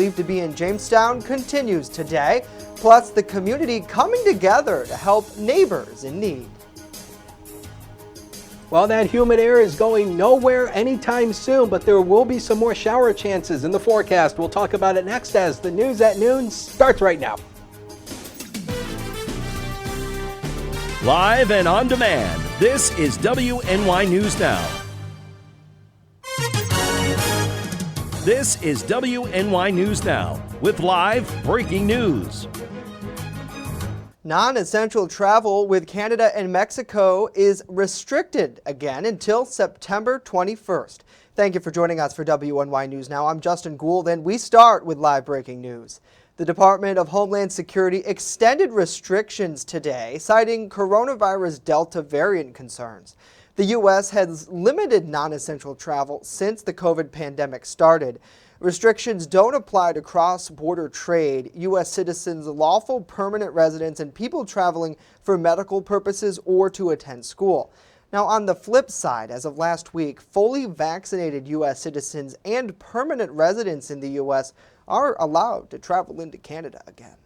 Believed to be in Jamestown continues today, plus the community coming together to help neighbors in need. Well, that humid air is going nowhere anytime soon, but there will be some more shower chances in the forecast. We'll talk about it next as the news at noon starts right now. Live and on demand, this is WNY News Now. This is WNY News Now with live breaking news. Non-essential travel with Canada and Mexico is restricted again until September 21st. Thank you for joining us for WNY News Now. I'm Justin Gould, and we start with live breaking news. The Department of Homeland Security extended restrictions today, citing coronavirus Delta variant concerns. The U.S. has limited non-essential travel since the COVID pandemic started. Restrictions don't apply to cross-border trade, U.S. citizens, lawful permanent residents, and people traveling for medical purposes or to attend school. Now, on the flip side, as of last week, fully vaccinated U.S. citizens and permanent residents in the U.S. are allowed to travel into Canada again.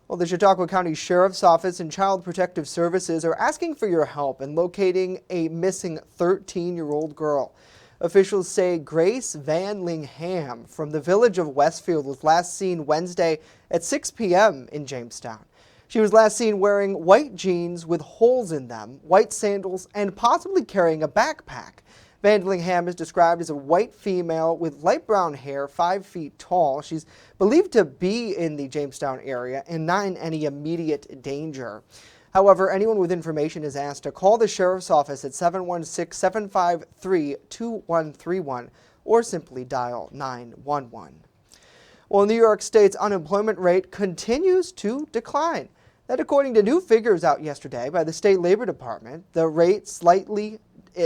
Well, the Chautauqua County Sheriff's Office and Child Protective Services are asking for your help in locating a missing 13-year-old girl. Officials say Grace Van Lingham from the village of Westfield was last seen Wednesday at 6 p.m. in Jamestown. She was last seen wearing white jeans with holes in them, white sandals, and possibly carrying a backpack. Van Lingham is described as a white female with light brown hair, 5 feet tall. She's believed to be in the Jamestown area and not in any immediate danger. However, anyone with information is asked to call the Sheriff's Office at 716-753-2131 or simply dial 911. Well, New York State's unemployment rate continues to decline. That according to new figures out yesterday by the State Labor Department, the rate slightly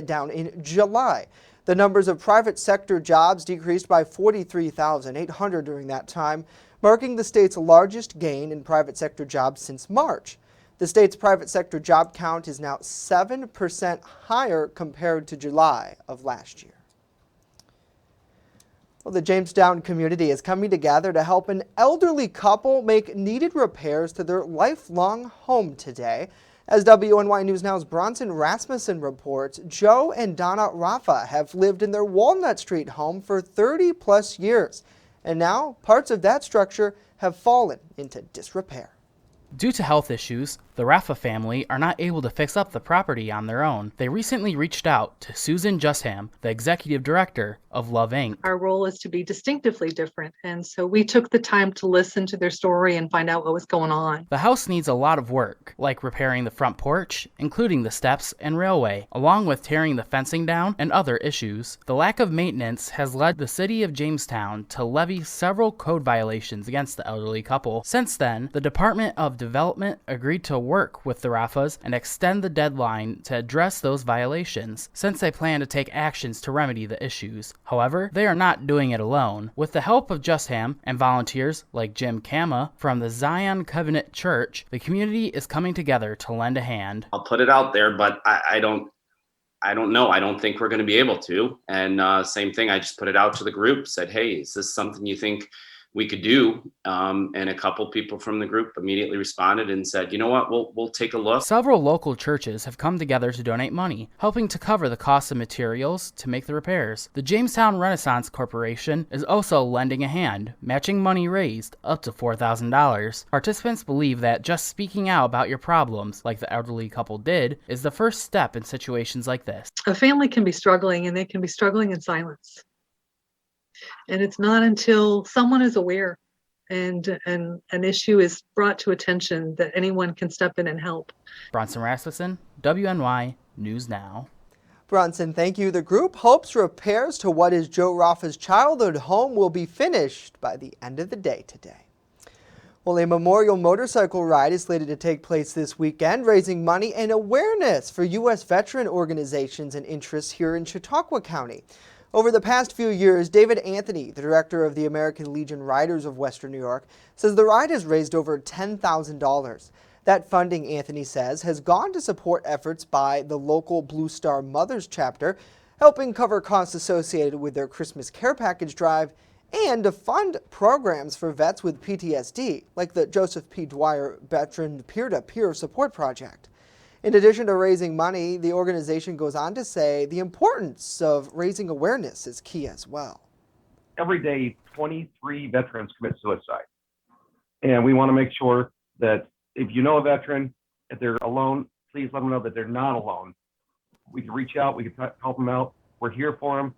down in July. The numbers of private sector jobs decreased by 43,800 during that time, marking the state's largest gain in private sector jobs since March. The state's private sector job count is now 7% higher compared to July of last year. Well, the Jamestown community is coming together to help an elderly couple make needed repairs to their lifelong home today. As WNY News Now's Bronson Rasmussen reports, Joe and Donna Rafa have lived in their Walnut Street home for 30 plus years, and now parts of that structure have fallen into disrepair. Due to health issues, the Rafa family are not able to fix up the property on their own. They recently reached out to Susan Justham, the executive director of Love Inc. Our role is to be distinctively different, and so we took the time to listen to their story and find out what was going on. The house needs a lot of work, like repairing the front porch, including the steps and railway, along with tearing the fencing down and other issues. The lack of maintenance has led the city of Jamestown to levy several code violations against the elderly couple. Since then, the Department of Development agreed to work with the Rafas and extend the deadline to address those violations, since they plan to take actions to remedy the issues. However, they are not doing it alone. With the help of Justham and volunteers like Jim Kama from the Zion Covenant Church, the community is coming together to lend a hand. I'll put it out there, but I don't know. I don't think we're going to be able to. And same thing, I just put it out to the group, said, hey, is this something you think we could do? And a couple people from the group immediately responded and said, you know what, we'll take a look. Several local churches have come together to donate money, helping to cover the cost of materials to make the repairs. The Jamestown Renaissance Corporation is also lending a hand, matching money raised up to $4,000. Participants believe that just speaking out about your problems, like the elderly couple did, is the first step in situations like this. A family can be struggling, and they can be struggling in silence. And it's not until someone is aware and an issue is brought to attention that anyone can step in and help. Bronson Rasmussen, WNY News Now. Bronson, thank you. The group hopes repairs to what is Joe Rafa's childhood home will be finished by the end of the day today. Well, a memorial motorcycle ride is slated to take place this weekend, raising money and awareness for U.S. veteran organizations and interests here in Chautauqua County. Over the past few years, David Anthony, the director of the American Legion Riders of Western New York, says the ride has raised over $10,000. That funding, Anthony says, has gone to support efforts by the local Blue Star Mothers chapter, helping cover costs associated with their Christmas care package drive and to fund programs for vets with PTSD, like the Joseph P. Dwyer Veteran Peer-to-Peer Support Project. In addition to raising money, the organization goes on to say the importance of raising awareness is key as well. Every day, 23 veterans commit suicide. And we want to make sure that if you know a veteran, if they're alone, please let them know that they're not alone. We can reach out, we can help them out. We're here for them.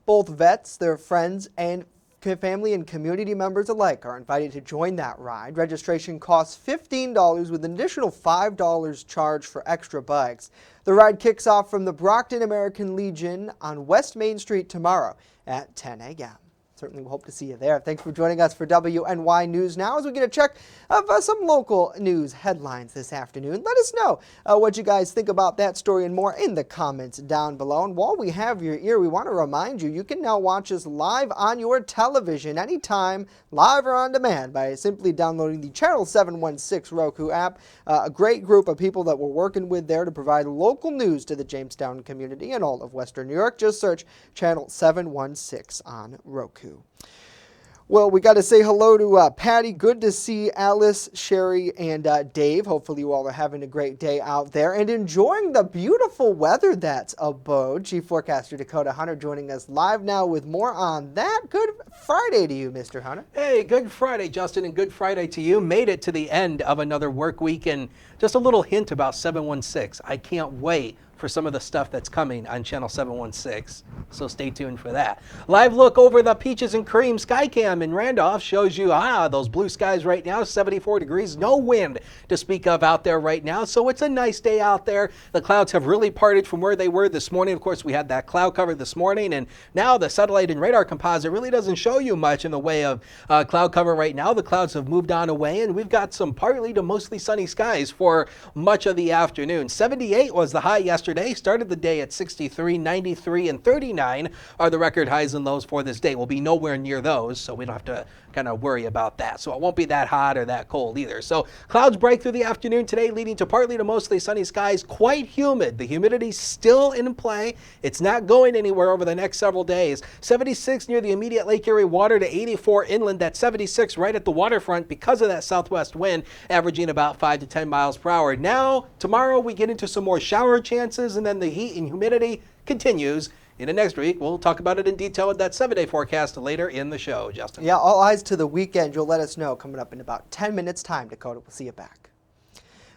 Both vets, their friends, and family and community members alike are invited to join that ride. Registration costs $15 with an additional $5 charged for extra bikes. The ride kicks off from the Brockton American Legion on West Main Street tomorrow at 10 a.m. Certainly, we hope to see you there. Thanks for joining us for WNY News Now as we get a check of some local news headlines this afternoon. Let us know what you guys think about that story and more in the comments down below. And while we have your ear, we want to remind you, you can now watch us live on your television anytime, live or on demand, by simply downloading the Channel 716 Roku app. A great group of people that we're working with there to provide local news to the Jamestown community and all of Western New York. Just search Channel 716 on Roku. Well, we got to say hello to Patty. Good to see Alice, Sherry, and Dave. Hopefully you all are having a great day out there and enjoying the beautiful weather that's abode. Chief Forecaster Dakota Hunter joining us live now with more on that. Good Friday to you, Mr. Hunter. Hey, good Friday, Justin, and good Friday to you. Made it to the end of another work week, and just a little hint about 716. I can't wait for some of the stuff that's coming on Channel 716, so stay tuned for that. Live look over the Peaches and Cream Skycam in Randolph shows you those blue skies right now, 74 degrees, no wind to speak of out there right now, so it's a nice day out there. The clouds have really parted from where they were this morning. Of course, we had that cloud cover this morning, and now the satellite and radar composite really doesn't show you much in the way of cloud cover right now. The clouds have moved on away, and we've got some partly to mostly sunny skies for much of the afternoon. 78 was the high yesterday. Started the day at 63, 93, and 39 are the record highs and lows for this day. We'll be nowhere near those, so we don't have to kind of worry about that. So it won't be that hot or that cold either. So clouds break through the afternoon today, leading to partly to mostly sunny skies. Quite humid. The humidity's still in play. It's not going anywhere over the next several days. 76 near the immediate Lake Erie water to 84 inland. That's 76 right at the waterfront because of that southwest wind, averaging about 5 to 10 miles per hour. Now, tomorrow we get into some more shower chances, and then the heat and humidity continues into next week. We'll talk about it in detail with that 7-day forecast later in the show, Justin. Yeah, all eyes to the weekend. You'll let us know coming up in about 10 minutes time, Dakota. We'll see you back.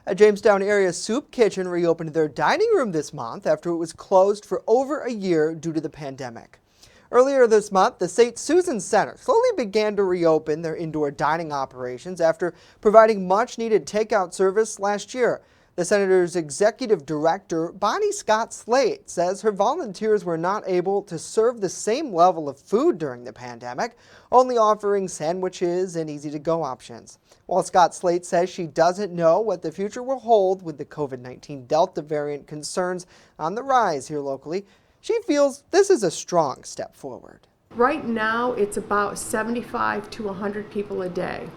A Jamestown area soup kitchen reopened their dining room this month after it was closed for over a year due to the pandemic. Earlier this month, the St. Susan Center slowly began to reopen their indoor dining operations after providing much-needed takeout service last year. The Senator's executive director, Bonnie Scott Slate, says her volunteers were not able to serve the same level of food during the pandemic, only offering sandwiches and easy-to-go options. While Scott Slate says she doesn't know what the future will hold with the COVID-19 Delta variant concerns on the rise here locally, she feels this is a strong step forward. Right now, it's about 75 to 100 people a day,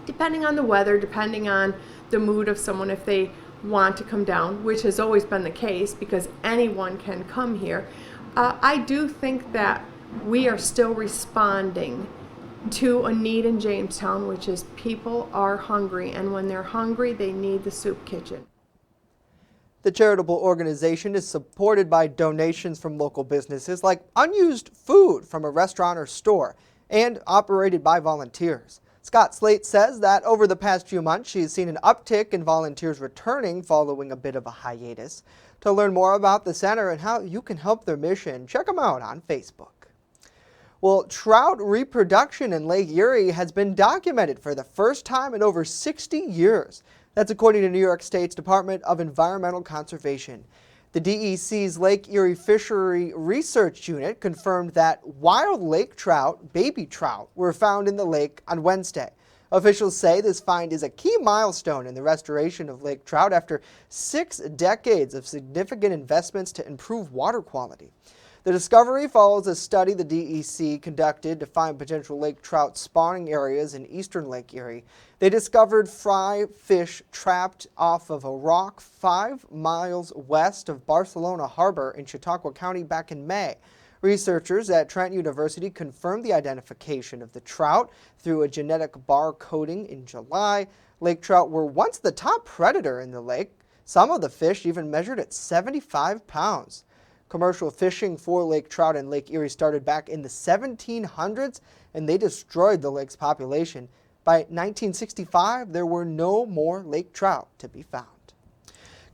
depending on the weather, depending on the mood of someone, if they want to come down, which has always been the case because anyone can come here. I do think that we are still responding to a need in Jamestown, which is people are hungry, and when they're hungry, they need the soup kitchen. The charitable organization is supported by donations from local businesses like unused food from a restaurant or store and operated by volunteers. Scott Slate says that over the past few months, she has seen an uptick in volunteers returning following a bit of a hiatus. To learn more about the center and how you can help their mission, check them out on Facebook. Well, trout reproduction in Lake Erie has been documented for the first time in over 60 years. That's according to New York State's Department of Environmental Conservation. The DEC's Lake Erie Fishery Research Unit confirmed that wild lake trout, baby trout, were found in the lake on Wednesday. Officials say this find is a key milestone in the restoration of lake trout after 6 decades of significant investments to improve water quality. The discovery follows a study the DEC conducted to find potential lake trout spawning areas in eastern Lake Erie. They discovered fry fish trapped off of a rock 5 miles west of Barcelona Harbor in Chautauqua County back in May. Researchers at Trent University confirmed the identification of the trout through a genetic barcoding in July. Lake trout were once the top predator in the lake. Some of the fish even measured at 75 pounds. Commercial fishing for lake trout in Lake Erie started back in the 1700s, and they destroyed the lake's population. By 1965, there were no more lake trout to be found.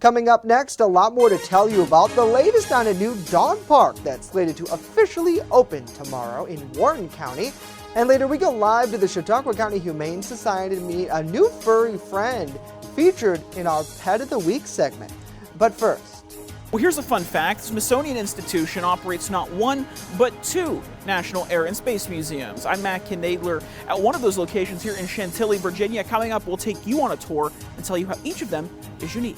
Coming up next, a lot more to tell you about, the latest on a new dog park that's slated to officially open tomorrow in Warren County. And later we go live to the Chautauqua County Humane Society to meet a new furry friend featured in our Pet of the Week segment. But first, well, here's a fun fact. The Smithsonian Institution operates not one, but two National Air and Space Museums. I'm Matt Knadler at one of those locations here in Chantilly, Virginia. Coming up, we'll take you on a tour and tell you how each of them is unique.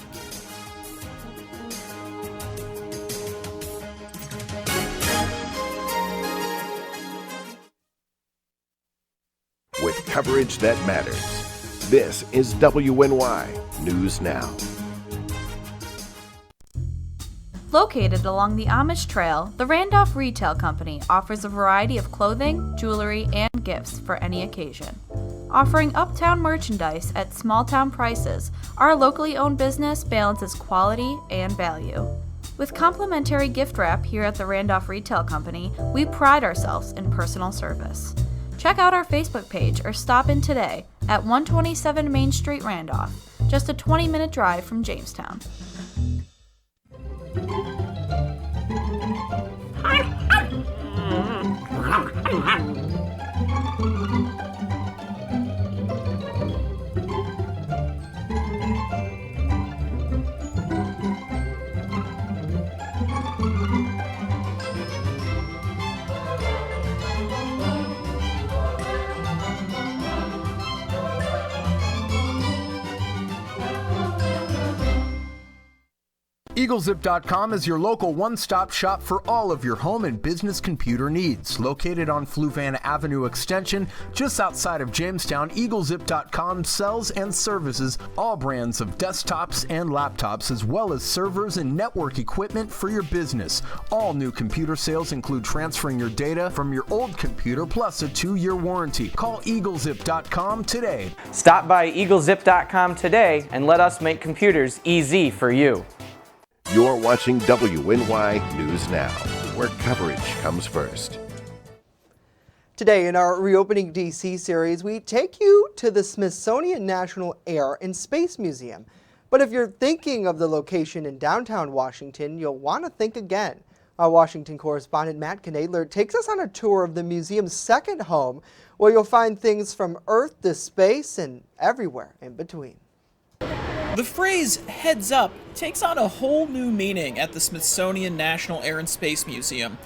With coverage that matters, this is WNY News Now. Located along the Amish Trail, the Randolph Retail Company offers a variety of clothing, jewelry, and gifts for any occasion. Offering uptown merchandise at small-town prices, our locally owned business balances quality and value. With complimentary gift wrap here at the Randolph Retail Company, we pride ourselves in personal service. Check out our Facebook page or stop in today at 127 Main Street, Randolph, just a 20-minute drive from Jamestown. EagleZip.com is your local one-stop shop for all of your home and business computer needs. Located on Fluvan Avenue Extension, just outside of Jamestown, EagleZip.com sells and services all brands of desktops and laptops, as well as servers and network equipment for your business. All new computer sales include transferring your data from your old computer plus a 2-year warranty. Call EagleZip.com today. Stop by EagleZip.com today and let us make computers easy for you. You're watching WNY News Now, where coverage comes first. Today in our Reopening DC series, we take you to the Smithsonian National Air and Space Museum. But if you're thinking of the location in downtown Washington, you'll want to think again. Our Washington correspondent Matt Knadler takes us on a tour of the museum's second home, where you'll find things from Earth to space and everywhere in between. The phrase "heads up" takes on a whole new meaning at the Smithsonian National Air and Space Museum.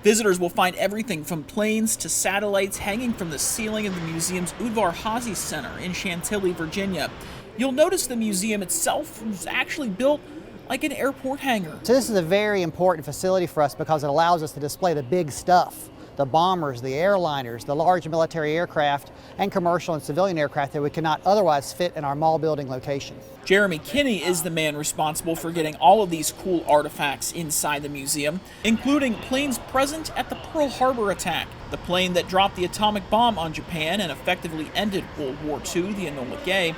Visitors will find everything from planes to satellites hanging from the ceiling of the museum's Udvar Hazy Center in Chantilly, Virginia. You'll notice the museum itself was actually built like an airport hangar. So this is a very important facility for us because it allows us to display the big stuff. The bombers, the airliners, the large military aircraft, and commercial and civilian aircraft that we cannot otherwise fit in our mall building location. Jeremy Kinney is the man responsible for getting all of these cool artifacts inside the museum, including planes present at the Pearl Harbor attack, the plane that dropped the atomic bomb on Japan and effectively ended World War II, the Enola Gay,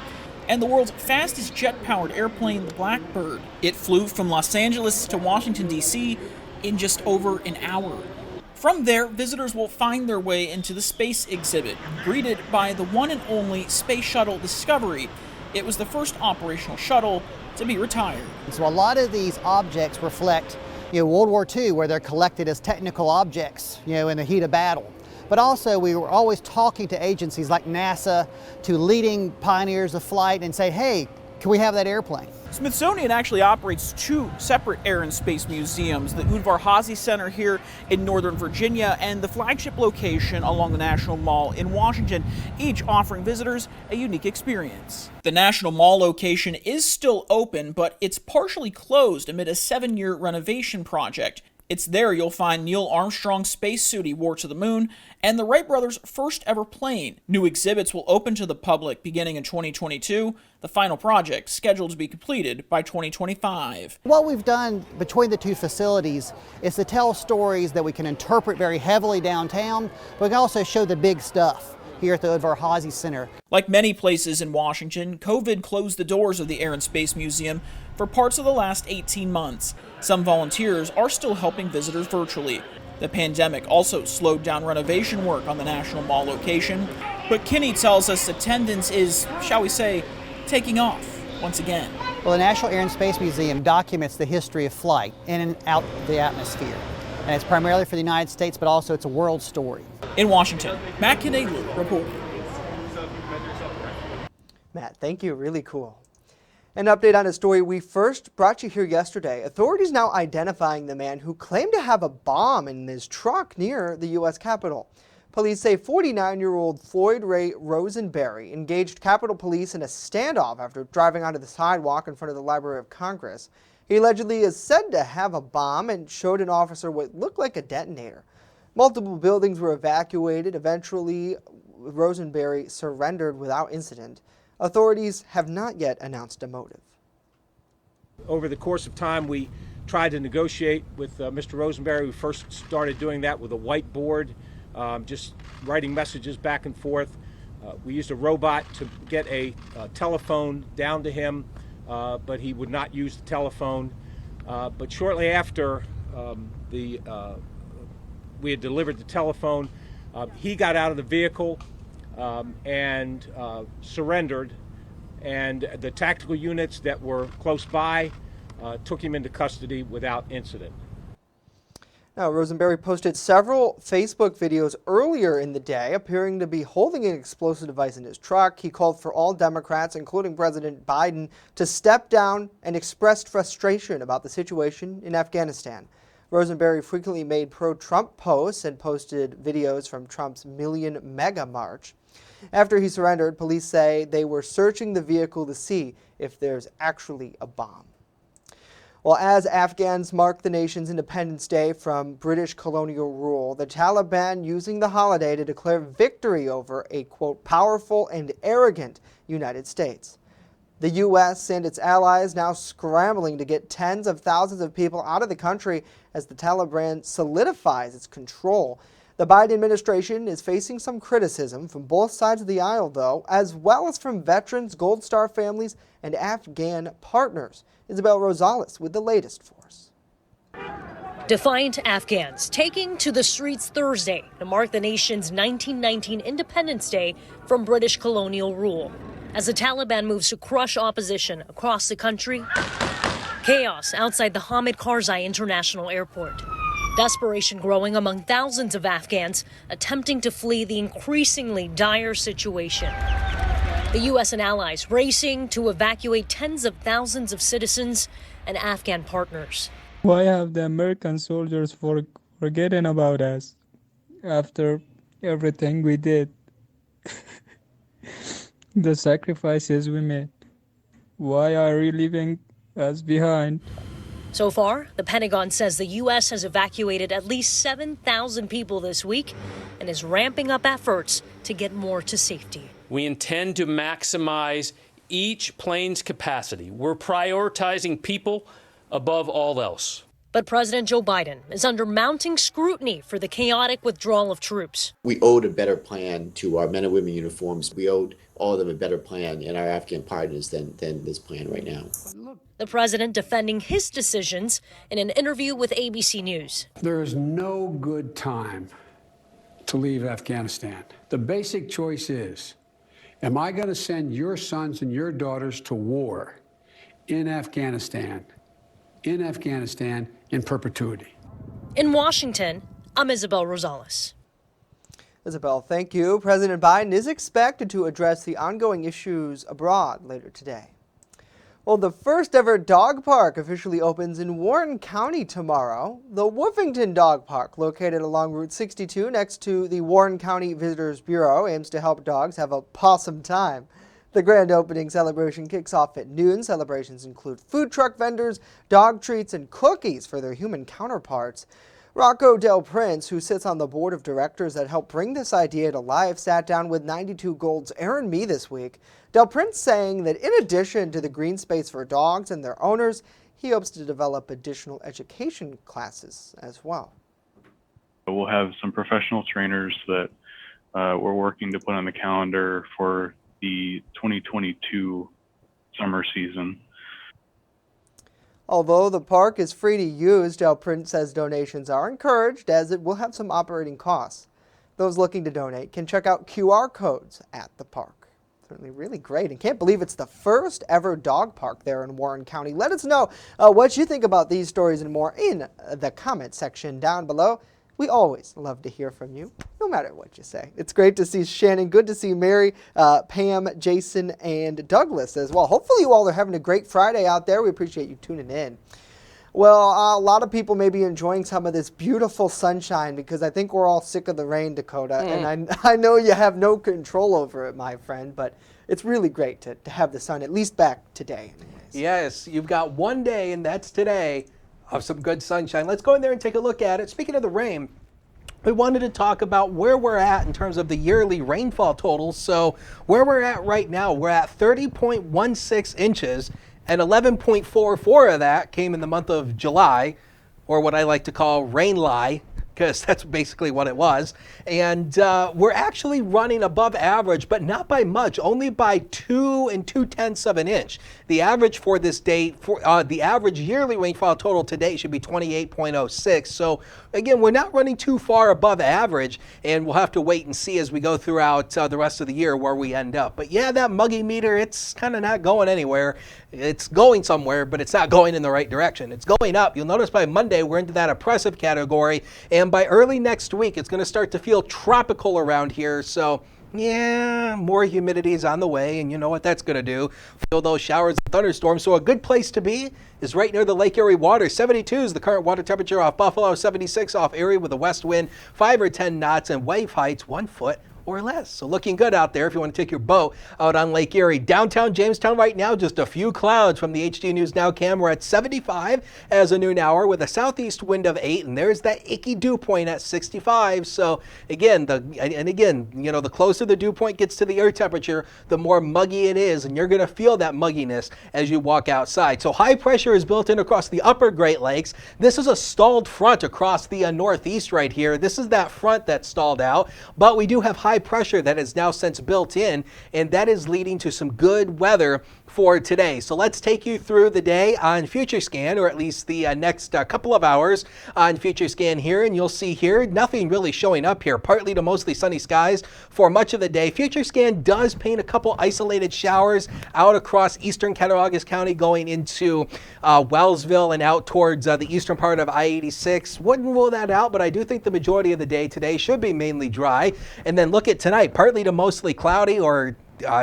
and the world's fastest jet-powered airplane, the Blackbird. It flew from Los Angeles to Washington, D.C. in just over an hour. From there, visitors will find their way into the space exhibit, greeted by the one and only Space Shuttle Discovery. It was the first operational shuttle to be retired. So a lot of these objects reflect, World War II, where they're collected as technical objects, in the heat of battle. But also we were always talking to agencies like NASA, to leading pioneers of flight, and say, hey, can we have that airplane? Smithsonian actually operates two separate air and space museums, the Udvar Hazy Center here in Northern Virginia and the flagship location along the National Mall in Washington, each offering visitors a unique experience. The National Mall location is still open, but it's partially closed amid a 7-year renovation project. It's there you'll find Neil Armstrong's spacesuit he wore to the moon and the Wright brothers' first ever plane. New exhibits will open to the public beginning in 2022, the final project scheduled to be completed by 2025. What we've done between the two facilities is to tell stories that we can interpret very heavily downtown, but we can also show the big stuff here at the Udvar-Hazy Center. Like many places in Washington, COVID closed the doors of the Air and Space Museum for parts of the last 18 months. Some volunteers are still helping visitors virtually. The pandemic also slowed down renovation work on the National Mall location, but Kinney tells us attendance is, shall we say, taking off once again. Well, the National Air and Space Museum documents the history of flight in and out the atmosphere. And it's primarily for the United States, but also it's a world story. In Washington, Matt Kinnaidler reporting. Matt, thank you. Really cool. An update on a story we first brought you here yesterday. Authorities now identifying the man who claimed to have a bomb in his truck near the U.S. Capitol. Police say 49-year-old Floyd Ray Rosenberry engaged Capitol Police in a standoff after driving onto the sidewalk in front of the Library of Congress. He allegedly is said to have a bomb and showed an officer what looked like a detonator. Multiple buildings were evacuated. Eventually, Rosenberry surrendered without incident. Authorities have not yet announced a motive. Over the course of time, we tried to negotiate with Mr. Rosenberry. We first started doing that with a whiteboard, just writing messages back and forth. We used a robot to get a telephone down to him, but he would not use the telephone. But shortly after we had delivered the telephone, he got out of the vehicle and surrendered, and the tactical units that were close by took him into custody without incident. Now, Rosenberry posted several Facebook videos earlier in the day appearing to be holding an explosive device in his truck. He called for all Democrats, including President Biden, to step down and expressed frustration about the situation in Afghanistan. Rosenberry frequently made pro-Trump posts and posted videos from Trump's Million Mega March. After he surrendered, police say they were searching the vehicle to see if there's actually a bomb. Well, as Afghans mark the nation's Independence Day from British colonial rule, the Taliban using the holiday to declare victory over a, quote, powerful and arrogant United States. The U.S. and its allies now scrambling to get tens of thousands of people out of the country as the Taliban solidifies its control. The Biden administration is facing some criticism from both sides of the aisle, though, as well as from veterans, Gold Star families, and Afghan partners. Isabel Rosales with the latest for us. Defiant Afghans taking to the streets Thursday to mark the nation's 1919 Independence Day from British colonial rule. As the Taliban moves to crush opposition across the country, chaos outside the Hamid Karzai International Airport. Desperation growing among thousands of Afghans attempting to flee the increasingly dire situation. The U.S. and allies racing to evacuate tens of thousands of citizens and Afghan partners. Why have the American soldiers forgotten about us after everything we did? The sacrifices we made. Why are you leaving us behind? So far, the Pentagon says the U.S. has evacuated at least 7,000 people this week and is ramping up efforts to get more to safety. We intend to maximize each plane's capacity. We're prioritizing people above all else. But President Joe Biden is under mounting scrutiny for the chaotic withdrawal of troops. We owed a better plan to our men and women in uniforms. We owed all of them a better plan and our Afghan partners than this plan right now. The president defending his decisions in an interview with ABC News. There is no good time to leave Afghanistan. The basic choice is, am I going to send your sons and your daughters to war in Afghanistan in perpetuity? In Washington, I'm Isabel Rosales. Isabel, thank you. President Biden is expected to address the ongoing issues abroad later today. Well, the first ever dog park officially opens in Warren County tomorrow. The Woofington Dog Park, located along Route 62 next to the Warren County Visitors Bureau, aims to help dogs have a pawsome time. The grand opening celebration kicks off at noon. Celebrations include food truck vendors, dog treats, and cookies for their human counterparts. Rocco Del Prince, who sits on the board of directors that helped bring this idea to life, sat down with 92 Gold's Aaron Mee this week. Del Prince saying that in addition to the green space for dogs and their owners, he hopes to develop additional education classes as well. We'll have some professional trainers that we're working to put on the calendar for the 2022 summer season. Although the park is free to use, Del Prince says donations are encouraged as it will have some operating costs. Those looking to donate can check out QR codes at the park. Certainly really great, and can't believe it's the first ever dog park there in Warren County. Let us know what you think about these stories and more in the comment section down below. We always love to hear from you, no matter what you say. It's great to see Shannon. Good to see Mary, Pam, Jason, and Douglas as well. Hopefully you all are having a great Friday out there. We appreciate you tuning in. Well, a lot of people may be enjoying some of this beautiful sunshine because I think we're all sick of the rain, Dakota. And I know you have no control over it, my friend, but it's really great to have the sun at least back today. Yes, you've got one day, and that's today, of some good sunshine. Let's go in there and take a look at it. Speaking of the rain, we wanted to talk about where we're at in terms of the yearly rainfall totals. So where we're at right now, we're at 30.16 inches, and 11.44 of that came in the month of July, or what I like to call rain lie, because that's basically what it was. And we're actually running above average, but not by much, only by 2 2/10 of an inch. The average for this date, the average yearly rainfall total today should be 28.06. So again, we're not running too far above average, and we'll have to wait and see as we go throughout the rest of the year where we end up. But yeah, that muggy meter, it's kind of not going anywhere. It's going somewhere, but it's not going in the right direction. It's going up. You'll notice by Monday, we're into that oppressive category, and by early next week, it's going to start to feel tropical around here. So yeah, more humidity is on the way, and you know what that's going to do. Feel those showers and thunderstorms. So a good place to be is right near the Lake Erie water. 72 is the current water temperature off Buffalo, 76 off Erie with a west wind, 5 or 10 knots, and wave heights 1 foot or less. So looking good out there if you want to take your boat out on Lake Erie. Downtown Jamestown right now, just a few clouds from the HD News Now cam. We're at 75 as a noon hour with a southeast wind of 8, and there's that icky dew point at 65. So again, the closer the dew point gets to the air temperature, the more muggy it is, and you're going to feel that mugginess as you walk outside. So high pressure is built in across the upper Great Lakes. This is a stalled front across the northeast right here. This is that front that's stalled out, but we do have high pressure that is now since built in, and that is leading to some good weather for today. So let's take you through the day on Future Scan, or at least the next couple of hours on Future Scan here, and you'll see here nothing really showing up here. Partly to mostly sunny skies for much of the day. Future Scan does paint a couple isolated showers out across eastern Cattaraugus County going into Wellsville and out towards the eastern part of I-86. Wouldn't rule that out, but I do think the majority of the day today should be mainly dry. And then look at tonight, partly to mostly cloudy, or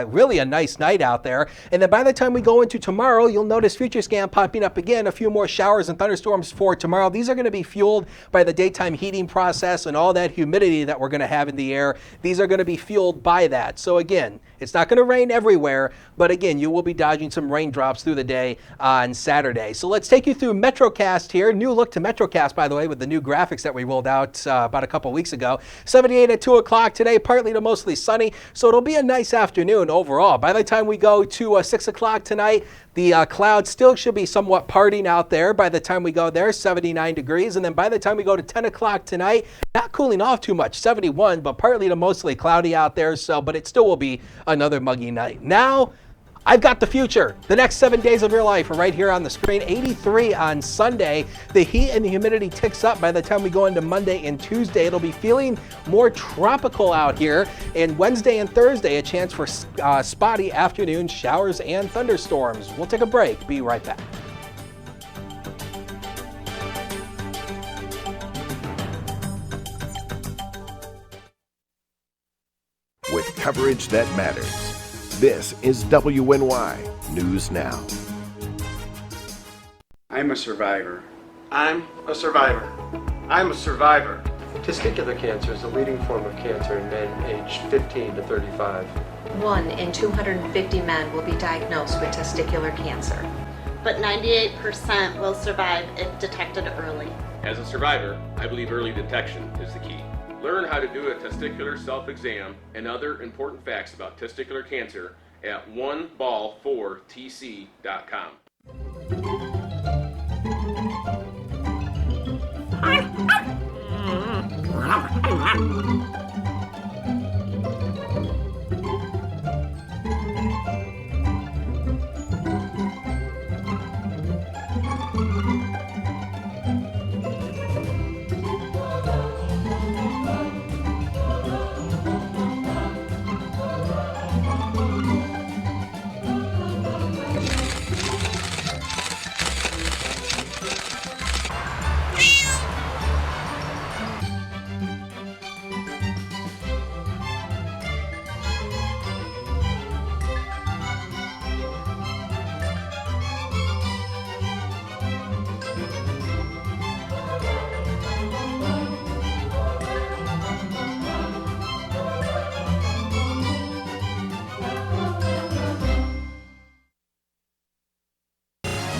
really a nice night out there. And then by the time we go into tomorrow, you'll notice Future Scan popping up again, a few more showers and thunderstorms for tomorrow. These are going to be fueled by the daytime heating process and all that humidity that we're going to have in the air. These are going to be fueled by that. So again, it's not going to rain everywhere, but again, you will be dodging some raindrops through the day on Saturday. So let's take you through MetroCast here. New look to MetroCast, by the way, with the new graphics that we rolled out about a couple weeks ago. 78 at 2 o'clock today, partly to mostly sunny. So it'll be a nice afternoon overall. By the time we go to 6 o'clock tonight, the clouds still should be somewhat parting out there. By the time we go there, 79 degrees. And then by the time we go to 10 o'clock tonight, not cooling off too much, 71, but partly to mostly cloudy out there. But it still will be another muggy night. Now, I've got the future. The next 7 days of your life are right here on the screen. 83 on Sunday. The heat and the humidity ticks up by the time we go into Monday and Tuesday. It'll be feeling more tropical out here. And Wednesday and Thursday, a chance for spotty afternoon showers and thunderstorms. We'll take a break. Be right back. With coverage that matters. This is WNY News Now. I'm a survivor. I'm a survivor. I'm a survivor. Testicular cancer is the leading form of cancer in men aged 15 to 35. 1 in 250 men will be diagnosed with testicular cancer. But 98% will survive if detected early. As a survivor, I believe early detection is the key. Learn how to do a testicular self-exam and other important facts about testicular cancer at oneball4tc.com.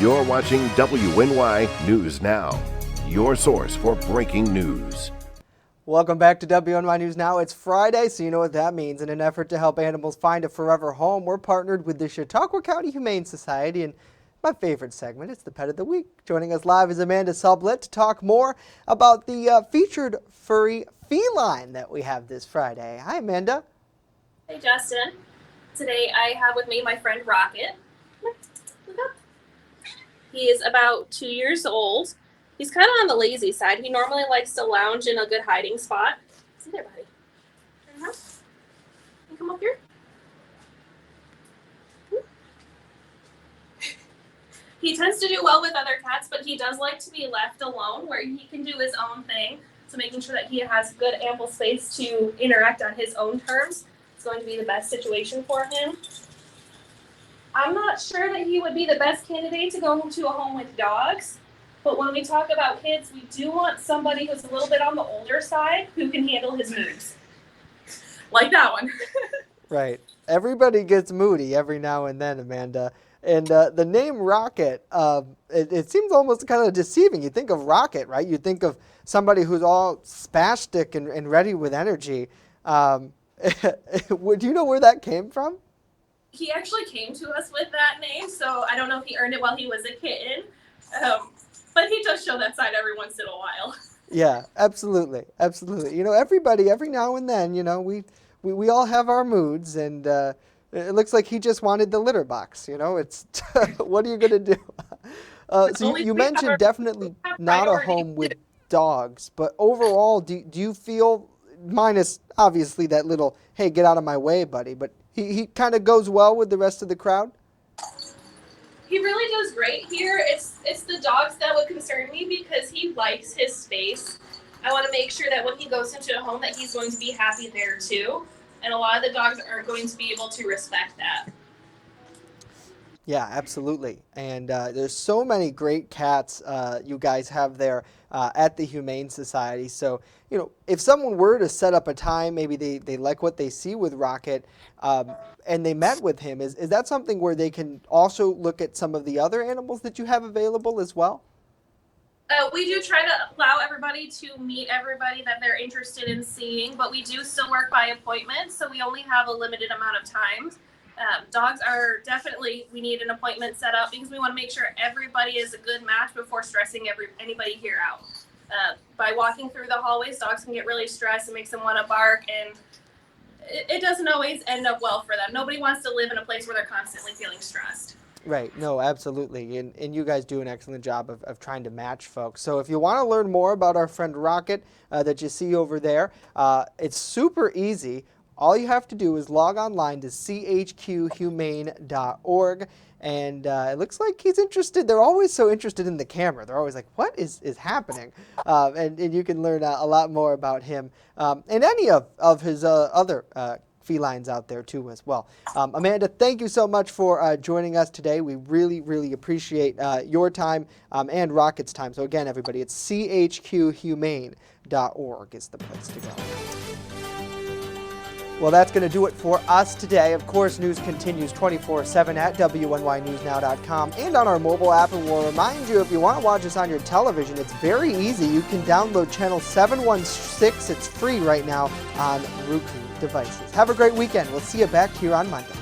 You're watching WNY News Now, your source for breaking news. Welcome back to WNY News Now. It's Friday, so you know what that means. In an effort to help animals find a forever home, we're partnered with the Chautauqua County Humane Society, and my favorite segment, it's the Pet of the Week. Joining us live is Amanda Sublett to talk more about the featured furry feline that we have this Friday. Hi, Amanda. Hey, Justin. Today I have with me my friend Rocket. Look up. He is about 2 years old. He's kind of on the lazy side. He normally likes to lounge in a good hiding spot. See there, buddy. Turn around. You come up here. He tends to do well with other cats, but he does like to be left alone where he can do his own thing. So making sure that he has good ample space to interact on his own terms is going to be the best situation for him. I'm not sure that he would be the best candidate to go to a home with dogs, but when we talk about kids, we do want somebody who's a little bit on the older side who can handle his moods. Like that one. Right. Everybody gets moody every now and then, Amanda. And the name Rocket, it seems almost kind of deceiving. You think of Rocket, right? You think of somebody who's all spastic and ready with energy. Do you know where that came from? He actually came to us with that name, so I don't know if he earned it while he was a kitten. But he does show that side every once in a while. Yeah, absolutely. Absolutely. You know, everybody, every now and then, you know, we all have our moods, and it looks like he just wanted the litter box. You know, it's what are you going to do? So you mentioned definitely not a home with dogs, but overall, do you feel, minus obviously that little, hey, get out of my way, buddy, but he kind of goes well with the rest of the crowd? He really does great here. It's the dogs that would concern me because he likes his space. I want to make sure that when he goes into a home that he's going to be happy there too. And a lot of the dogs aren't going to be able to respect that. Yeah, absolutely. And there's so many great cats you guys have there at the Humane Society. So, you know, if someone were to set up a time, maybe they like what they see with Rocket, and they met with him, is that something where they can also look at some of the other animals that you have available as well? We do try to allow everybody to meet everybody that they're interested in seeing, but we do still work by appointment, so we only have a limited amount of time. Dogs are definitely, we need an appointment set up because we want to make sure everybody is a good match before stressing anybody here out. By walking through the hallways, dogs can get really stressed. It makes them want to bark, and it doesn't always end up well for them. Nobody wants to live in a place where they're constantly feeling stressed. Right. No, absolutely. And you guys do an excellent job of trying to match folks. So if you want to learn more about our friend Rocket that you see over there, it's super easy. All you have to do is log online to chqhumane.org. And it looks like he's interested. They're always so interested in the camera. They're always like, what is happening? And you can learn a lot more about him and any of his other felines out there too as well. Amanda, thank you so much for joining us today. We really, really appreciate your time and Rocket's time. So again, everybody, it's chqhumane.org. WNYNewsNow.org is the place to go. Well, that's going to do it for us today. Of course, news continues 24/7 at WNYNewsNow.com and on our mobile app. And we'll remind you, if you want to watch us on your television, it's very easy. You can download channel 716. It's free right now on Roku devices. Have a great weekend. We'll see you back here on Monday.